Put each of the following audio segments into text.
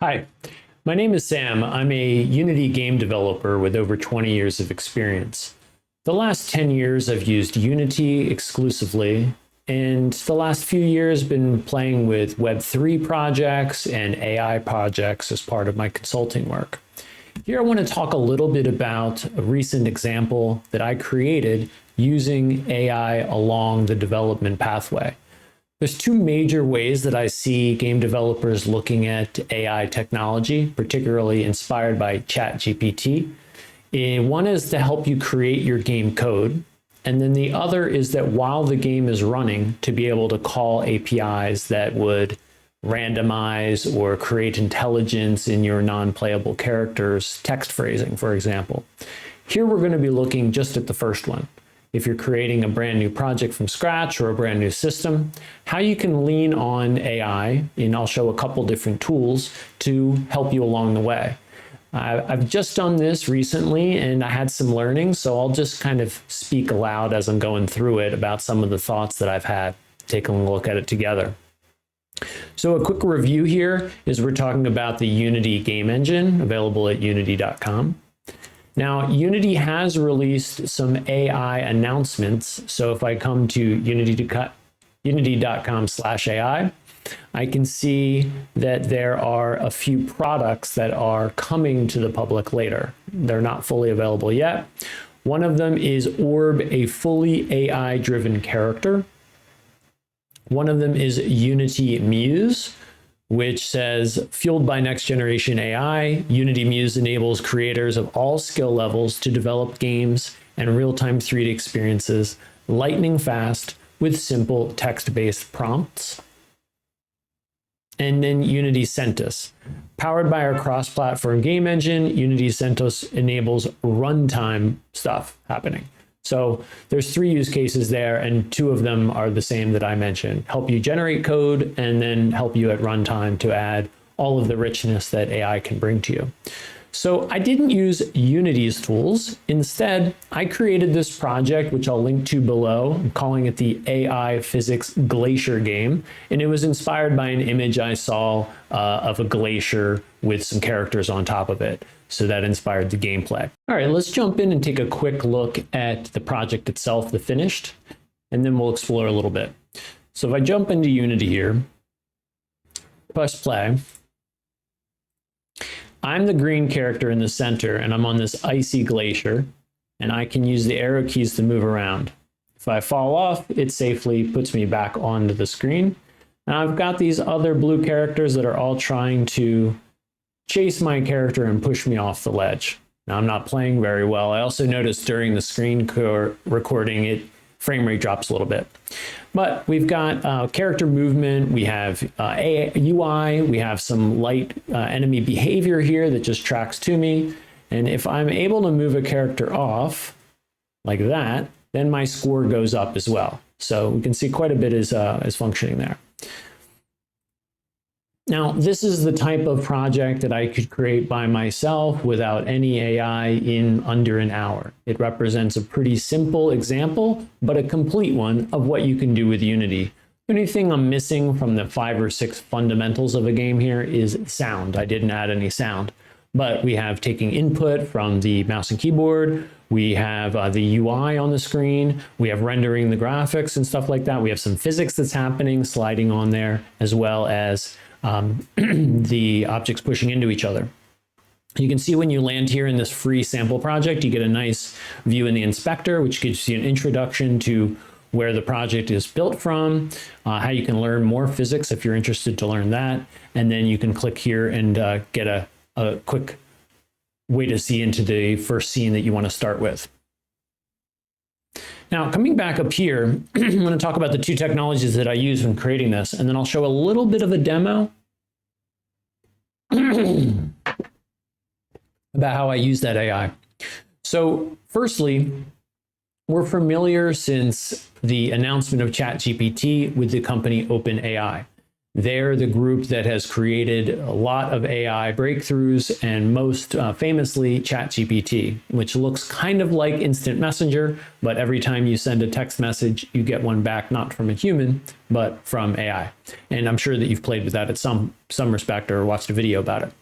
Hi, my name is Sam. I'm a Unity game developer with over 20 years of experience. The last 10 years I've used Unity exclusively, and the last few years been playing with Web3 projects and AI projects as part of my consulting work. Here I want to talk a little bit about a recent example that I created using AI along the development pathway. There's two major ways that I see game developers looking at AI technology, particularly inspired by ChatGPT. One is to help you create your game code. And then the other is that while the game is running, to be able to call APIs that would randomize or create intelligence in your non-playable characters, text phrasing, for example. Here we're going to be looking just at the first one. If you're creating a brand new project from scratch or a brand new system, how you can lean on AI, and I'll show a couple different tools to help you along the way. I've just done this recently and I had some learning, so I'll just kind of speak aloud as I'm going through it about some of the thoughts that I've had, taking a look at it together. So a quick review here is we're talking about the Unity game engine available at unity.com. Now, Unity has released some AI announcements. So if I come to unity.com/AI, I can see that there are a few products that are coming to the public later. They're not fully available yet. One of them is Orb, a fully AI-driven character. One of them is Unity Muse, which says, fueled by next generation AI, Unity Muse enables creators of all skill levels to develop games and real-time 3D experiences lightning fast with simple text-based prompts. And then Unity CentOS. Powered by our cross-platform game engine, Unity CentOS enables runtime stuff happening. So there's three use cases there, and two of them are the same that I mentioned. Help you generate code, and then help you at runtime to add all of the richness that AI can bring to you. So I didn't use Unity's tools. Instead, I created this project, which I'll link to below. I'm calling it the AI Physics Glacier game. And it was inspired by an image I saw of a glacier with some characters on top of it. So that inspired the gameplay. All right, let's jump in and take a quick look at the project itself, the finished, and then we'll explore a little bit. So if I jump into Unity here, press play, I'm the green character in the center, and I'm on this icy glacier, and I can use the arrow keys to move around. If I fall off, it safely puts me back onto the screen. Now I've got these other blue characters that are all trying to chase my character and push me off the ledge. Now I'm not playing very well. I also noticed during the screen recording, frame rate drops a little bit. But we've got character movement, we have UI, we have some light enemy behavior here that just tracks to me. And if I'm able to move a character off like that, then my score goes up as well. So we can see quite a bit is functioning there. Now, this is the type of project that I could create by myself without any AI in under an hour. It represents a pretty simple example, but a complete one of what you can do with Unity. The only thing I'm missing from the 5 or 6 fundamentals of a game here is sound. I didn't add any sound, but we have taking input from the mouse and keyboard. We have the UI on the screen. We have rendering the graphics and stuff like that. We have some physics that's happening, sliding on there, as well as the objects pushing into each other. You can see when you land here in this free sample project, you get a nice view in the inspector, which gives you an introduction to where the project is built from, how you can learn more physics if you're interested to learn that. And then you can click here and get a quick way to see into the first scene that you want to start with. Now, coming back up here, I'm going to talk about the two technologies that I use when creating this, and then I'll show a little bit of a demo about how I use that AI. So firstly, we're familiar since the announcement of ChatGPT with the company OpenAI. They're the group that has created a lot of AI breakthroughs, and most famously ChatGPT, which looks kind of like instant messenger, but every time you send a text message, you get one back not from a human, but from AI. And I'm sure that you've played with that at some respect or watched a video about it.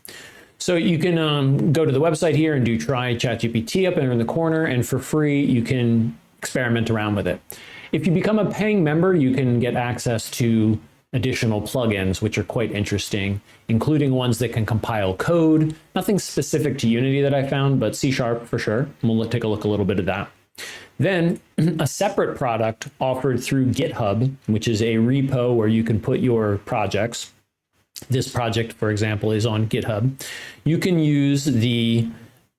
So you can go to the website here and do try ChatGPT up there in the corner, and for free, you can experiment around with it. If you become a paying member, you can get access to additional plugins, which are quite interesting, including ones that can compile code. Nothing specific to Unity that I found, but C# for sure. And we'll take a look a little bit at that. Then a separate product offered through GitHub, which is a repo where you can put your projects. This project, for example, is on GitHub. You can use the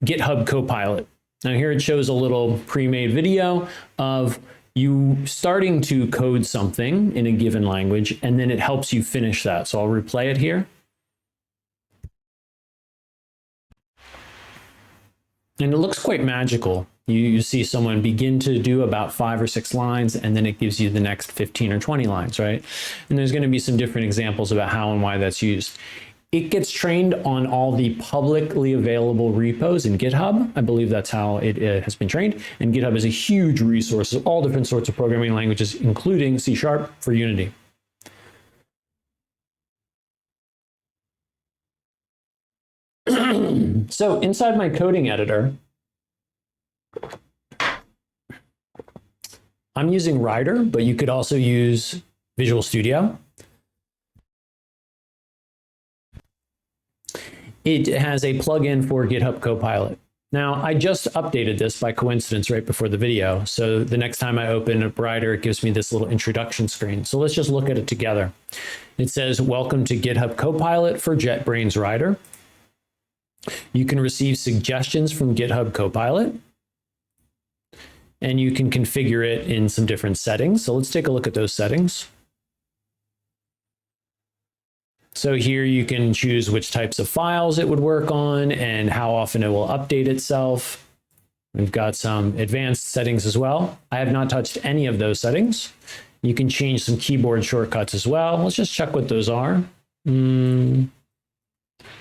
GitHub Copilot. Now here it shows a little pre-made video of you starting to code something in a given language, and then it helps you finish that. So I'll replay it here. And it looks quite magical. You see someone begin to do about 5 or 6 lines, and then it gives you the next 15 or 20 lines, right? And there's going to be some different examples about how and why that's used. It gets trained on all the publicly available repos in GitHub. I believe that's how it has been trained. And GitHub is a huge resource of all different sorts of programming languages, including C# for Unity. So inside my coding editor, I'm using Rider, but you could also use Visual Studio. It has a plugin for GitHub Copilot. Now, I just updated this by coincidence right before the video. So the next time I open up Rider, it gives me this little introduction screen. So let's just look at it together. It says, welcome to GitHub Copilot for JetBrains Rider. You can receive suggestions from GitHub Copilot, and you can configure it in some different settings. So let's take a look at those settings. So here you can choose which types of files it would work on and how often it will update itself. We've got some advanced settings as well. I have not touched any of those settings. You can change some keyboard shortcuts as well. Let's just check what those are. I'm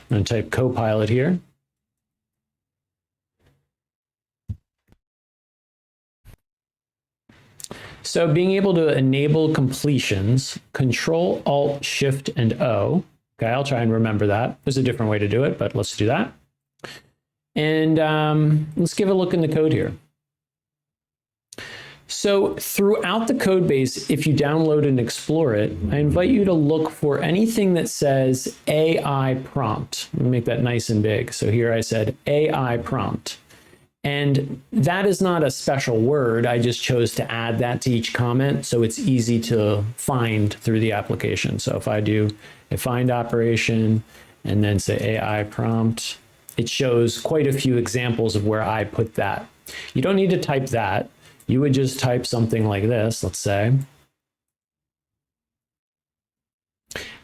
going to type Copilot here. So being able to enable completions, Control, Alt, Shift, and O. Okay, I'll try and remember that. There's a different way to do it, but let's do that. And let's give a look in the code here. So throughout the code base, if you download and explore it, I invite you to look for anything that says AI prompt. Let me make that nice and big. So here I said AI prompt. And that is not a special word. I just chose to add that to each comment so it's easy to find through the application. So if I do a find operation and then say AI prompt, it shows quite a few examples of where I put that. You don't need to type that. You would just type something like this, let's say.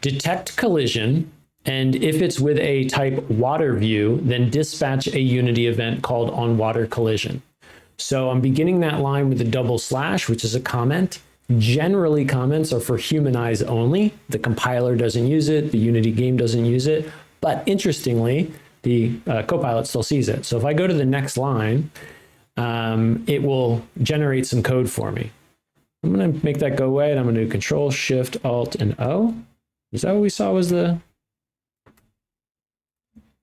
Detect collision. And if it's with a type water view, then dispatch a Unity event called on water collision. So I'm beginning that line with a double slash, which is a comment. Generally, comments are for human eyes only. The compiler doesn't use it. The Unity game doesn't use it. But interestingly, the Copilot still sees it. So if I go to the next line, it will generate some code for me. I'm going to make that go away, and I'm going to do Control, Shift, Alt, and O. Is that what we saw was the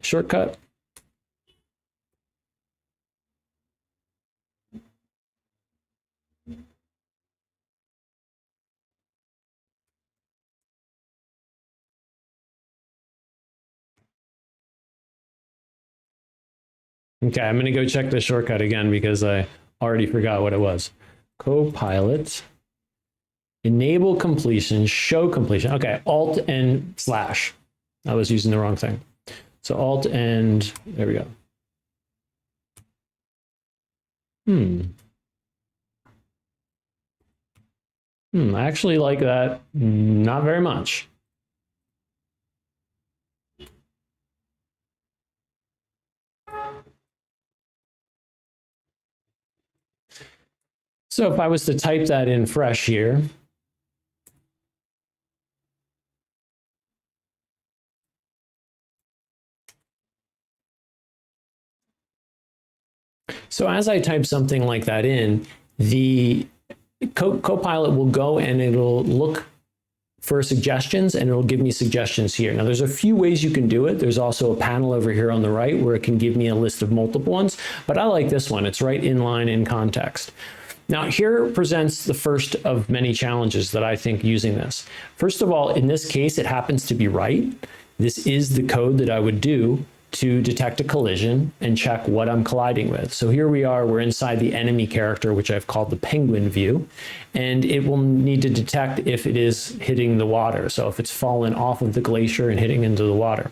shortcut? Okay, I'm going to go check the shortcut again because I already forgot what it was. Copilot, enable completion, show completion. Okay, Alt and slash. I was using the wrong thing. So Alt and there we go. I actually like that not very much. So if I was to type that in fresh here, So as I type something like that in, the Copilot will go and it'll look for suggestions and it'll give me suggestions here. Now there's a few ways you can do it. There's also a panel over here on the right where it can give me a list of multiple ones, but I like this one. It's right in line in context. Now here presents the first of many challenges that I think using this. First of all, in this case, it happens to be right. This is the code that I would do to detect a collision and check what I'm colliding with. So here we are, we're inside the enemy character, which I've called the penguin view, and it will need to detect if it is hitting the water. So if it's fallen off of the glacier and hitting into the water.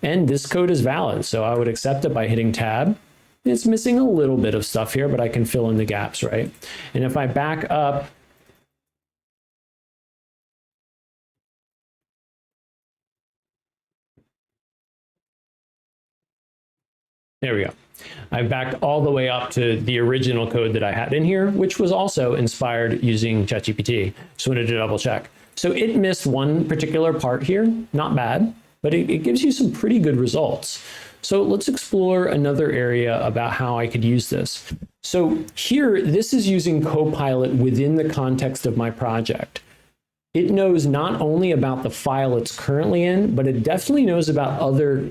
And this code is valid, so I would accept it by hitting tab. It's missing a little bit of stuff here, but I can fill in the gaps, right? And if I back up, there we go. I backed all the way up to the original code that I had in here, which was also inspired using ChatGPT. Just wanted to double check. So it missed one particular part here, not bad, but it gives you some pretty good results. So let's explore another area about how I could use this. So here, this is using Copilot within the context of my project. It knows not only about the file it's currently in, but it definitely knows about other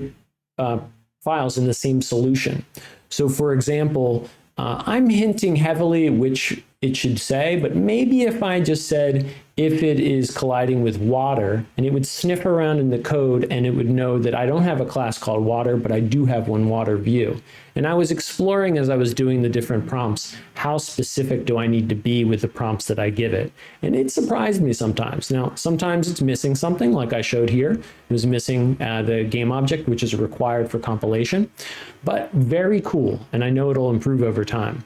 files in the same solution. So for example, I'm hinting heavily which it should say, but maybe if I just said, if it is colliding with water, and it would sniff around in the code and it would know that I don't have a class called water, but I do have one water view. And I was exploring as I was doing the different prompts, how specific do I need to be with the prompts that I give it? And it surprised me sometimes. Now, sometimes it's missing something like I showed here. It was missing the game object, which is required for compilation, but very cool. And I know it'll improve over time.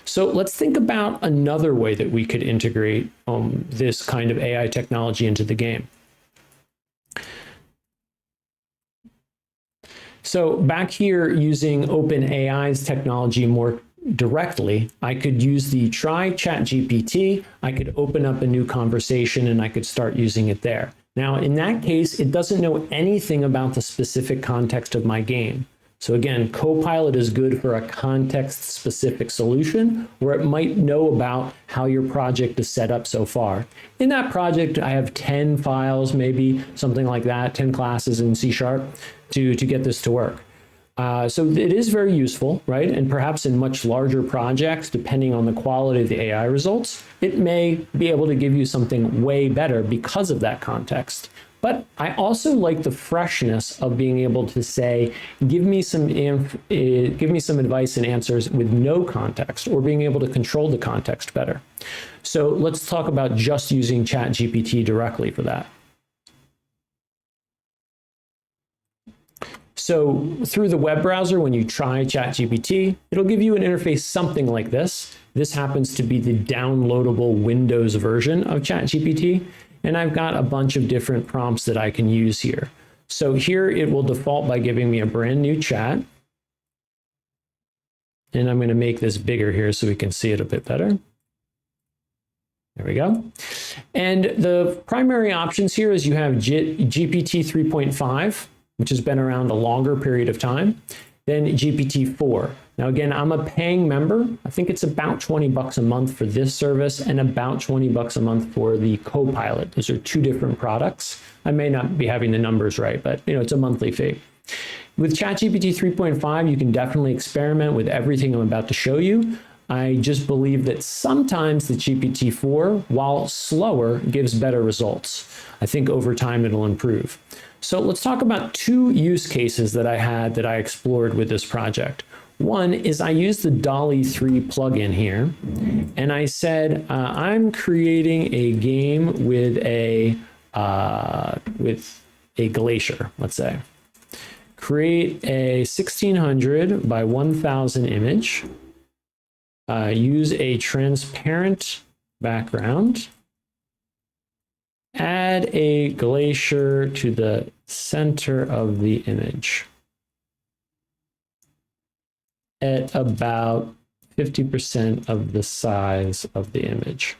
So let's think about another way that we could integrate this kind of AI technology into the game. So back here, using OpenAI's technology more directly, I could use the try ChatGPT, I could open up a new conversation and I could start using it there. Now, in that case, it doesn't know anything about the specific context of my game. So again, Copilot is good for a context-specific solution where it might know about how your project is set up so far. In that project, I have 10 files, maybe something like that, 10 classes in C# to get this to work. So it is very useful, right? And perhaps in much larger projects, depending on the quality of the AI results, it may be able to give you something way better because of that context. But I also like the freshness of being able to say, give me some advice and answers with no context, or being able to control the context better. So let's talk about just using ChatGPT directly for that. So through the web browser, when you try ChatGPT, it'll give you an interface something like this. This happens to be the downloadable Windows version of ChatGPT. And I've got a bunch of different prompts that I can use here. So here it will default by giving me a brand new chat. And I'm going to make this bigger here so we can see it a bit better. There we go. And the primary options here is you have GPT 3.5, which has been around a longer period of time, then GPT-4. Now, again, I'm a paying member. I think it's about $20 a month for this service and about $20 a month for the Copilot. Those are two different products. I may not be having the numbers right, but it's a monthly fee. With ChatGPT 3.5, you can definitely experiment with everything I'm about to show you. I just believe that sometimes the GPT-4, while slower, gives better results. I think over time it'll improve. So let's talk about two use cases that I had that I explored with this project. One is I used the Dall-E 3 plugin here, and I said, I'm creating a game with a glacier, let's say. Create a 1600 by 1000 image. Use a transparent background. Add a glacier to the center of the image at about 50% of the size of the image.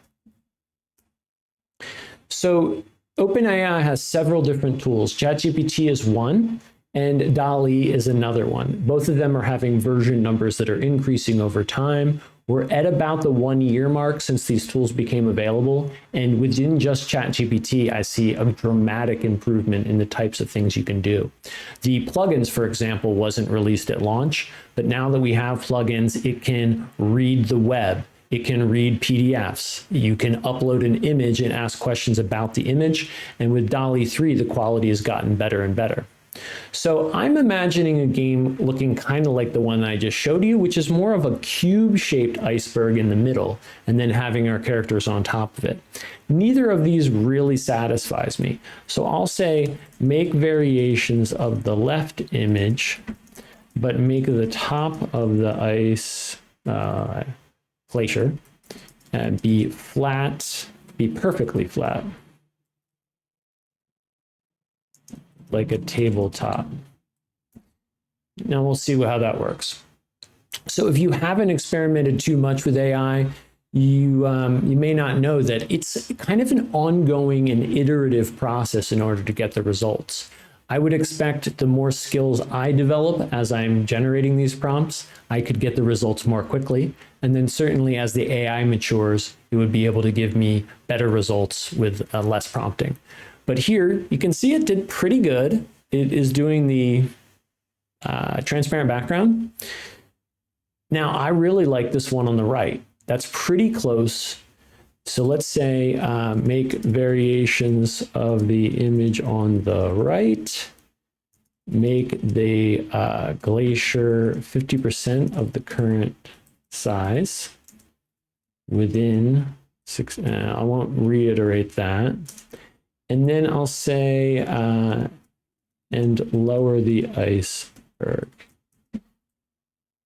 So OpenAI has several different tools. ChatGPT is one. and Dall-E is another one. Both of them are having version numbers that are increasing over time. We're at about the 1 year mark since these tools became available. And within just ChatGPT, I see a dramatic improvement in the types of things you can do. The plugins, for example, wasn't released at launch, but now that we have plugins, it can read the web. It can read PDFs. You can upload an image and ask questions about the image. And with Dall-E 3, the quality has gotten better and better. So I'm imagining a game looking kind of like the one I just showed you, which is more of a cube-shaped iceberg in the middle, and then having our characters on top of it. Neither of these really satisfies me. So I'll say make variations of the left image, but make the top of the ice glacier be flat, be perfectly flat, like a tabletop. Now we'll see how that works. So if you haven't experimented too much with AI, you may not know that it's kind of an ongoing and iterative process in order to get the results. I would expect the more skills I develop as I'm generating these prompts, I could get the results more quickly. And then certainly as the AI matures, it would be able to give me better results with less prompting. But here you can see it did pretty good. It is doing the transparent background. Now I really like this one on the right. That's pretty close. So let's say make variations of the image on the right, make the glacier 50% of the current size within six, I won't reiterate that. And then I'll say, and lower the iceberg.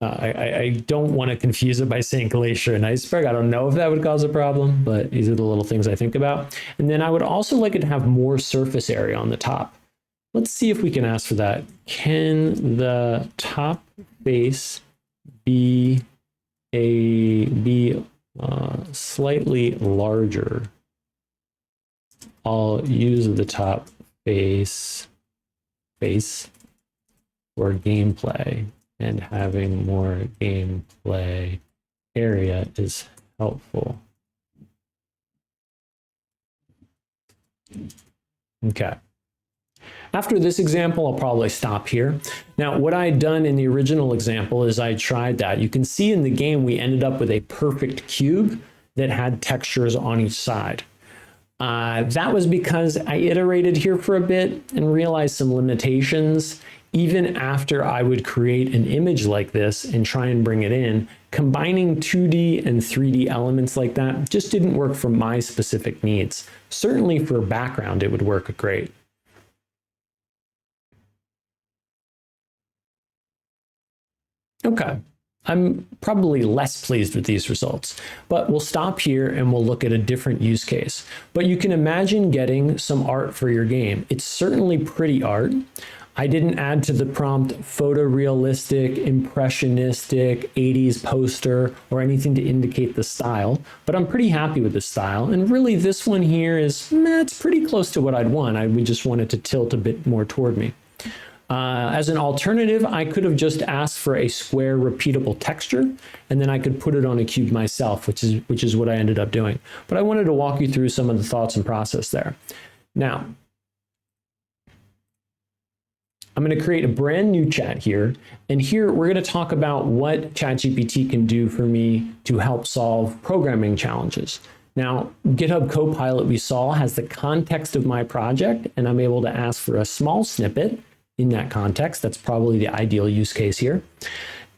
I don't want to confuse it by saying glacier and iceberg. I don't know if that would cause a problem, but these are the little things I think about. And then I would also like it to have more surface area on the top. Let's see if we can ask for that. Can the top face be slightly larger? I'll use the top face for gameplay, and having more gameplay area is helpful. Okay. After this example, I'll probably stop here. Now, what I'd done in the original example is I tried that. You can see in the game, we ended up with a perfect cube that had textures on each side. That was because I iterated here for a bit and realized some limitations. Even after I would create an image like this and try and bring it in, combining 2D and 3D elements like that just didn't work for my specific needs. Certainly for background, it would work great. Okay. I'm probably less pleased with these results, but we'll stop here and we'll look at a different use case. But you can imagine getting some art for your game. It's certainly pretty art. I didn't add to the prompt photorealistic, impressionistic, 80s poster, or anything to indicate the style, but I'm pretty happy with the style. And really this one here is, it's pretty close to what I'd want. I would just want it to tilt a bit more toward me. As an alternative, I could have just asked for a square repeatable texture, and then I could put it on a cube myself, which is what I ended up doing. But I wanted to walk you through some of the thoughts and process there. Now, I'm going to create a brand new chat here, and here we're going to talk about what ChatGPT can do for me to help solve programming challenges. Now, GitHub Copilot we saw has the context of my project, and I'm able to ask for a small snippet in that context. That's probably the ideal use case here.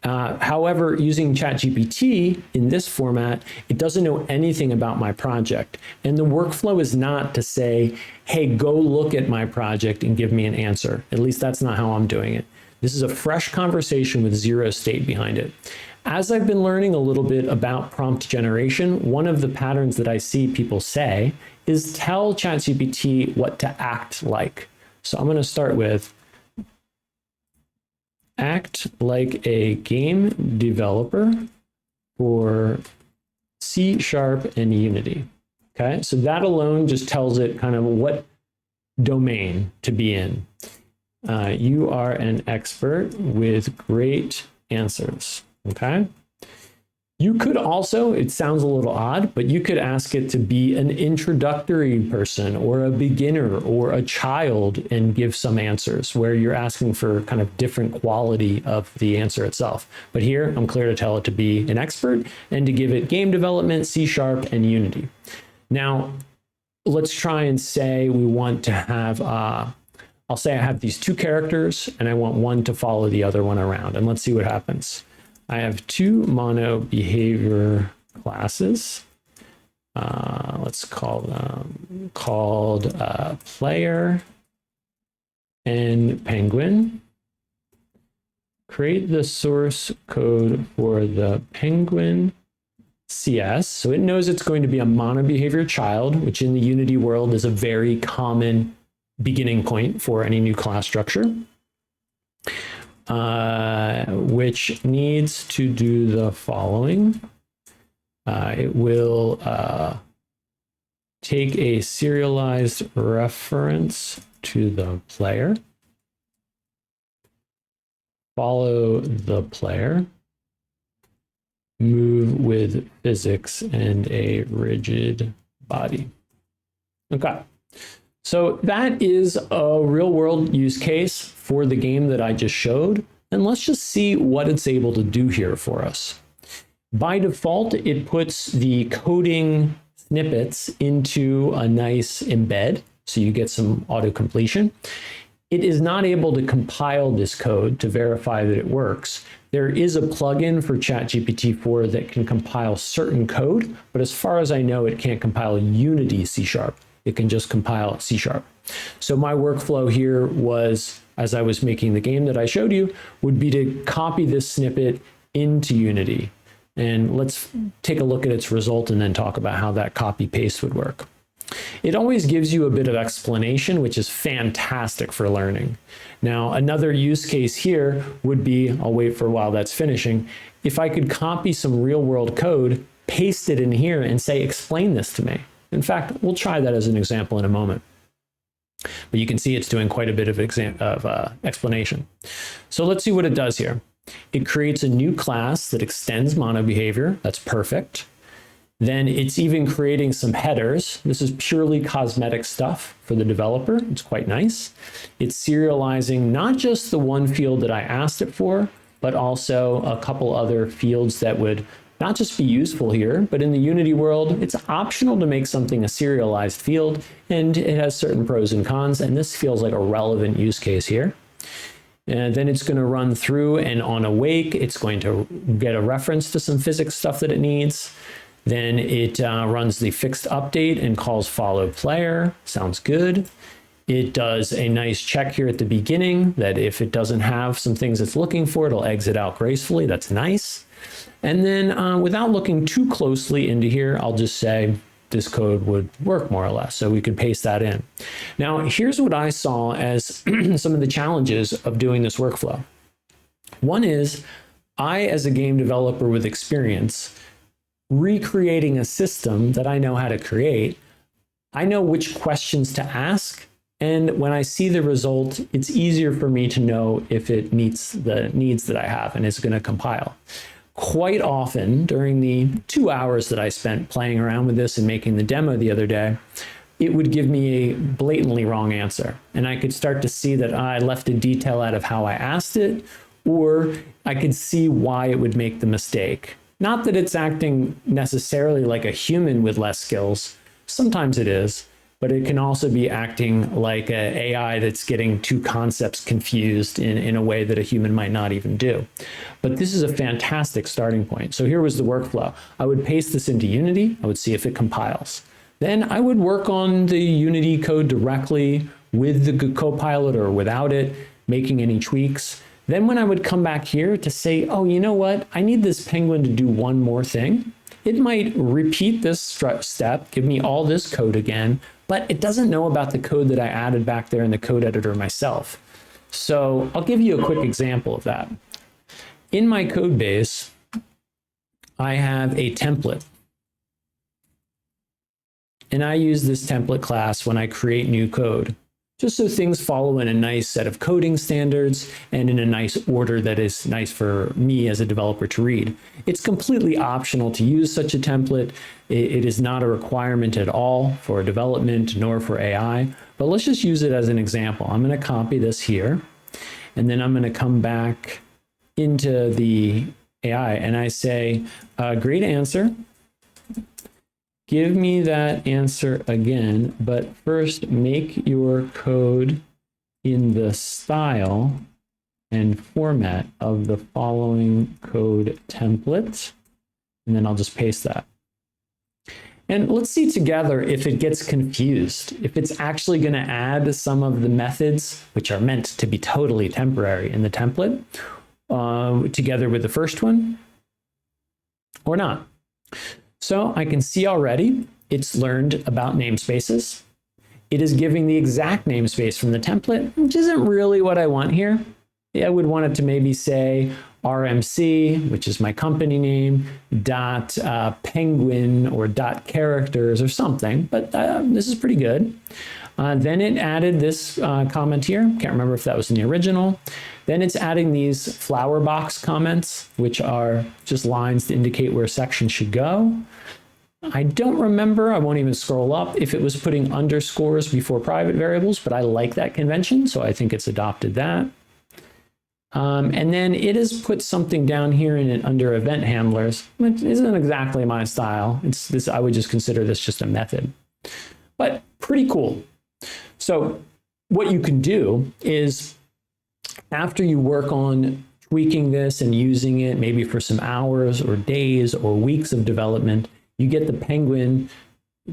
However, using ChatGPT in this format, it doesn't know anything about my project. And the workflow is not to say, hey, go look at my project and give me an answer. At least that's not how I'm doing it. This is a fresh conversation with zero state behind it. As I've been learning a little bit about prompt generation, one of the patterns that I see people say is tell ChatGPT what to act like. So I'm going to start with act like a game developer for C# and Unity. Okay, so that alone just tells it kind of what domain to be in. You are an expert with great answers. Okay. You could also, it sounds a little odd, but you could ask it to be an introductory person or a beginner or a child and give some answers where you're asking for kind of different quality of the answer itself. But here I'm clear to tell it to be an expert and to give it game development, C#, and Unity. Now, let's try and say we want to have, I'll say I have these two characters and I want one to follow the other one around, and let's see what happens. I have two mono behavior classes. Let's call them called player and penguin. Create the source code for the penguin CS. So it knows it's going to be a mono behavior child, which in the Unity world is a very common beginning point for any new class structure. Which needs to do the following. It will take a serialized reference to the player, follow the player, move with physics and a rigid body. Okay. So that is a real world use case for the game that I just showed. And let's just see what it's able to do here for us. By default, it puts the coding snippets into a nice embed, so you get some auto completion. It is not able to compile this code to verify that it works. There is a plugin for ChatGPT 4 that can compile certain code, but as far as I know, it can't compile Unity C#. It can just compile C#. So my workflow here was, as I was making the game that I showed you, would be to copy this snippet into Unity. And let's take a look at its result and then talk about how that copy paste would work. It always gives you a bit of explanation, which is fantastic for learning. Now, another use case here would be, I'll wait for a while that's finishing, if I could copy some real world code, paste it in here and say, explain this to me. In fact, we'll try that as an example in a moment. But you can see it's doing quite a bit of explanation. So let's see what it does here. It creates a new class that extends mono behavior. That's perfect. Then it's even creating some headers. This is purely cosmetic stuff for the developer. It's quite nice. It's serializing not just the one field that I asked it for, but also a couple other fields that would not just be useful here, but in the Unity world, it's optional to make something a serialized field, and it has certain pros and cons, and this feels like a relevant use case here. And then it's going to run through, and on awake, it's going to get a reference to some physics stuff that it needs. Then it runs the fixed update and calls follow player. Sounds good. It does a nice check here at the beginning that if it doesn't have some things it's looking for, it'll exit out gracefully. That's nice. And then without looking too closely into here, I'll just say this code would work more or less. So we could paste that in. Now, here's what I saw as some of the challenges of doing this workflow. One is I, as a game developer with experience, recreating a system that I know how to create, I know which questions to ask. And when I see the result, it's easier for me to know if it meets the needs that I have and it's going to compile. Quite often during the 2 hours that I spent playing around with this and making the demo the other day, it would give me a blatantly wrong answer. And I could start to see that I left a detail out of how I asked it, or I could see why it would make the mistake. Not that it's acting necessarily like a human with less skills. Sometimes it is, but it can also be acting like an AI that's getting two concepts confused in a way that a human might not even do. But this is a fantastic starting point. So here was the workflow. I would paste this into Unity. I would see if it compiles. Then I would work on the Unity code directly with the Copilot or without it, making any tweaks. Then when I would come back here to say, oh, you know what? I need this penguin to do one more thing. It might repeat this step, give me all this code again, but it doesn't know about the code that I added back there in the code editor myself. So I'll give you a quick example of that. In my code base, I have a template. And I use this template class when I create new code. just so things follow in a nice set of coding standards and in a nice order that is nice for me as a developer to read. It's completely optional to use such a template. It is not a requirement at all for development nor for AI, but let's just use it as an example. I'm going to copy this here, and then I'm going to come back into the AI and I say, great answer. Give me that answer again, but first make your code in the style and format of the following code template. And then I'll just paste that. And let's see together if it gets confused, if it's actually going to add some of the methods, which are meant to be totally temporary in the template, together with the first one, or not. So I can see already it's learned about namespaces. It is giving the exact namespace from the template, which isn't really what I want here. I would want it to maybe say RMC, which is my company name, dot penguin or dot characters or something, but this is pretty good. Then it added this comment here. Can't remember if that was in the original. Then it's adding these flower box comments, which are just lines to indicate where a section should go. I don't remember, I won't even scroll up, if it was putting underscores before private variables, but I like that convention, so I think it's adopted that. And then it has put something down here in it under event handlers, which isn't exactly my style. It's this, I would just consider this just a method, but pretty cool. So what you can do is, after you work on tweaking this and using it maybe for some hours or days or weeks of development, you get the Penguin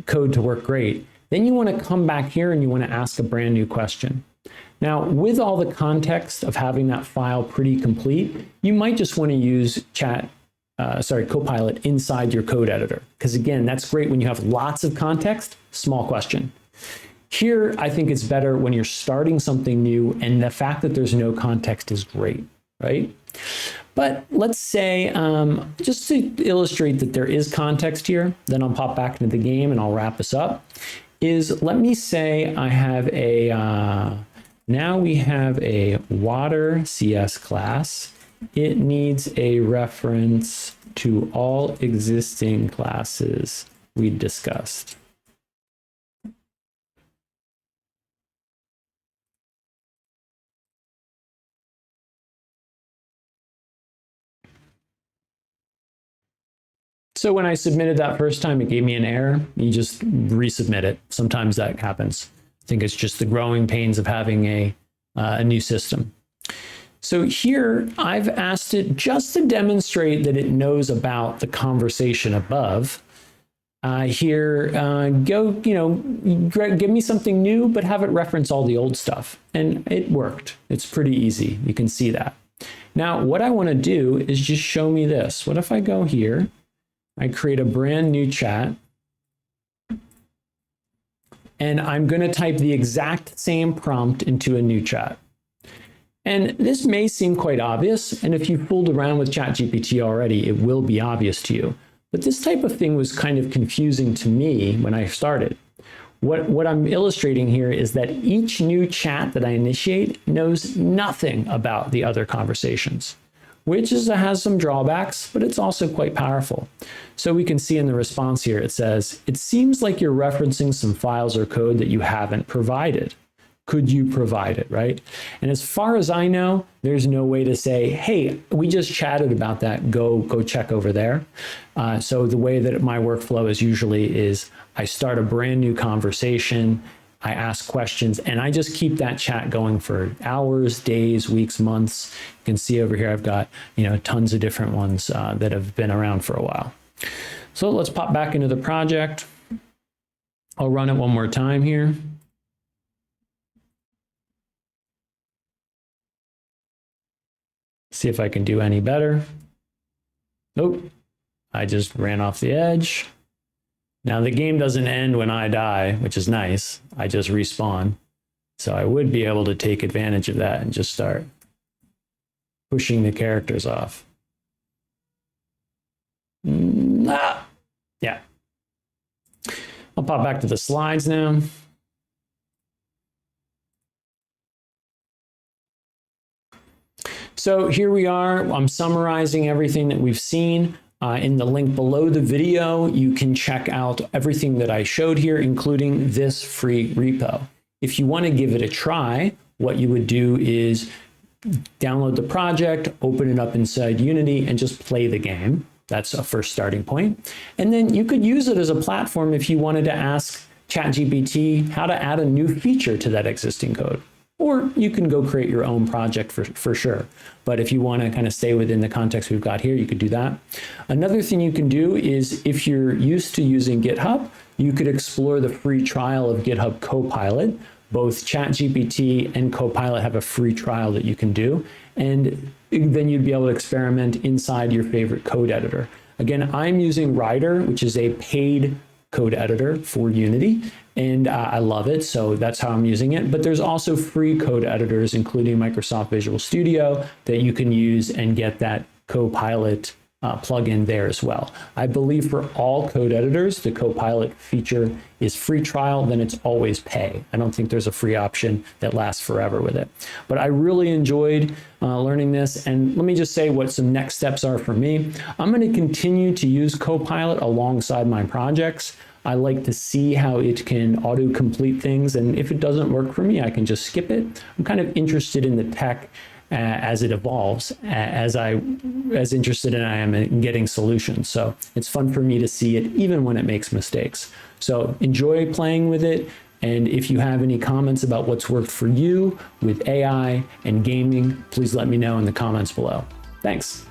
code to work great. Then you want to come back here and you want to ask a brand new question. Now, with all the context of having that file pretty complete, you might just want to use Copilot inside your code editor. Because again, that's great when you have lots of context, small question. Here, I think it's better when you're starting something new, and the fact that there's no context is great, right? But let's say, just to illustrate that there is context here, then I'll pop back into the game and I'll wrap this up, is let me say I have a, now we have a water CS class. It needs a reference to all existing classes we discussed. So when I submitted that first time, it gave me an error. You just resubmit it. Sometimes that happens. I think it's just the growing pains of having a new system. So here I've asked it just to demonstrate that it knows about the conversation above. Give me something new, but have it reference all the old stuff. And it worked. It's pretty easy. You can see that. Now, what I want to do is just show me this. What if I go here? I create a brand new chat, and I'm going to type the exact same prompt into a new chat. And this may seem quite obvious, and if you've fooled around with ChatGPT already, it will be obvious to you. But this type of thing was kind of confusing to me when I started. What I'm illustrating here is that each new chat that I initiate knows nothing about the other conversations, which has some drawbacks, but it's also quite powerful. So we can see in the response here, it says, it seems like you're referencing some files or code that you haven't provided. Could you provide it, right? And as far as I know, there's no way to say, hey, we just chatted about that, go check over there. So the way that my workflow is usually is I start a brand new conversation, I ask questions, and I just keep that chat going for hours, days, weeks, months. You can see over here, I've got tons of different ones that have been around for a while. So let's pop back into the project. I'll run it one more time here. See if I can do any better. Nope, I just ran off the edge. Now the game doesn't end when I die, which is nice. I just respawn. So I would be able to take advantage of that and just start pushing the characters off. Yeah. I'll pop back to the slides now. So here we are. I'm summarizing everything that we've seen. In the link below the video, you can check out everything that I showed here, including this free repo. If you want to give it a try, what you would do is download the project, open it up inside Unity, and just play the game. That's a first starting point. And then you could use it as a platform if you wanted to ask ChatGPT how to add a new feature to that existing code. Or you can go create your own project for sure. But if you want to kind of stay within the context we've got here, you could do that. Another thing you can do is if you're used to using GitHub, you could explore the free trial of GitHub Copilot. Both ChatGPT and Copilot have a free trial that you can do. And then you'd be able to experiment inside your favorite code editor. Again, I'm using Rider, which is a paid code editor for Unity, and I love it, so that's how I'm using it. But there's also free code editors, including Microsoft Visual Studio, that you can use and get that Copilot plugin there as well. I believe for all code editors, the Copilot feature is free trial, then it's always pay. I don't think there's a free option that lasts forever with it. But I really enjoyed learning this, and let me just say what some next steps are for me. I'm going to continue to use Copilot alongside my projects. I like to see how it can auto-complete things, and if it doesn't work for me, I can just skip it. I'm kind of interested in the tech as it evolves, as interested in I am in getting solutions. So it's fun for me to see it even when it makes mistakes. So enjoy playing with it. And if you have any comments about what's worked for you with AI and gaming, please let me know in the comments below. Thanks.